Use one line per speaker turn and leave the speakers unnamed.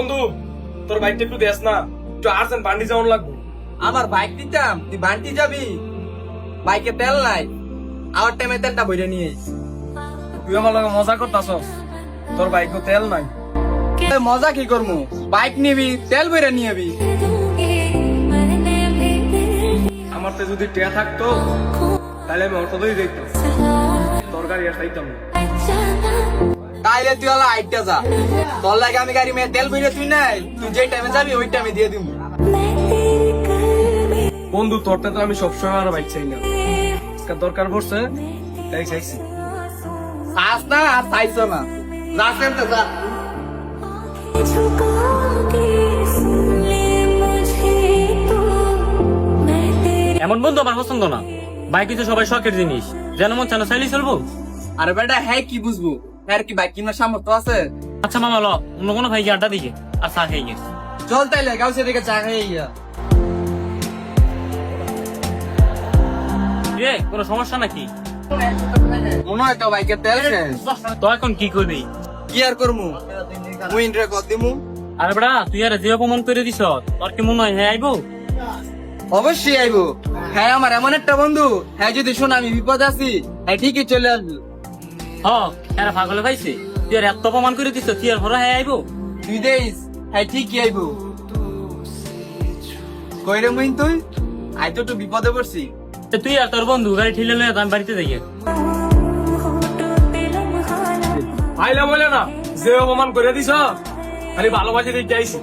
বন্ধু তোর বাইকটা একটু দেস না, একটু আর্জেন্ট বান্ডি যাওয়ান লাগবো।
আমার বাইক দিতাম, তুই বান্টি যাবি? বাইকে তেল নাই, আমার টাইমে তেলটা বইরে নিয়ে আইস।
তুই আমার লগে মজা করতাছস, তোর বাইকও তেল নাই।
মজা কি করবো? বাইক নিবি, তেল বইরে নিয়ে আবি।
আমার তো যদি টিয়া থাকতো তাহলে আমি অটোতেই দেখতাম, তোর গাড়ি আর খাইতাম না।
তাইলে তুই হলো আইটা যা, তোর লাগে আমি গাড়ি মেয়ে তেল বইরে তুই নাই, তুই যে টাইমে যাবি ওই টাইমে দিয়ে দিব।
বন্ধু তোরটা তো আমি সবসময় আমার বাইক চাই না, আজকে দরকার পড়ছে তাই চাইছি।
চাস না আর চাইছো না, রাখেন তো যা।
এমন বন্ধু আমার পছন্দ না। বাইক তো সবাই শখের জিনিস, যেন মন চানো চাইলেই চলবো।
আরে বেটা হ্যাঁ কি বুঝবো, হ্যাঁ কি বাইক কিনার সামর্থ্য আছে?
আচ্ছা মামা ল, অন্য কোনো ভাইকে আড্ডা দিকে আর চা খেয়ে গিয়ে।
চল তাইলে গাউসে দিকে চা খেয়ে গিয়া।
রে কোনো সমস্যা নাকি?
মনে হয় তো বাইকের তেল শেষ।
তো এখন কি করবি?
কি আর করমু, উইন রে কত দিমু?
আরে বেড়া তুই আর যে অপমান করে দিছ, তোর কি মনে হয় হ্যাঁ আইবো?
অবশ্যই আইবো। হ্যাঁ আমার এমন একটা বন্ধু, হ্যাঁ যদি শোন আমি বিপদ আছি, হ্যাঁ ঠিকই চলে আসবো।
হ এরা পাগলে পাইছে, তুই আর এত অপমান করে দিছ, তুই আর ভরা হ্যাঁ আইবো?
তুই দেইস, হ্যাঁ ঠিকই আইবো। কই রে মুইন তুই? আই তো একটু বিপদে পড়ছি।
তো তুই আর তোর বন্ধু গাড়ি ঠেলে লয়ে আমি বাড়িতে যাই।
আইলা বলে না যে অপমান করে দিছ, খালি ভালোবাসি দেখতে আইছি।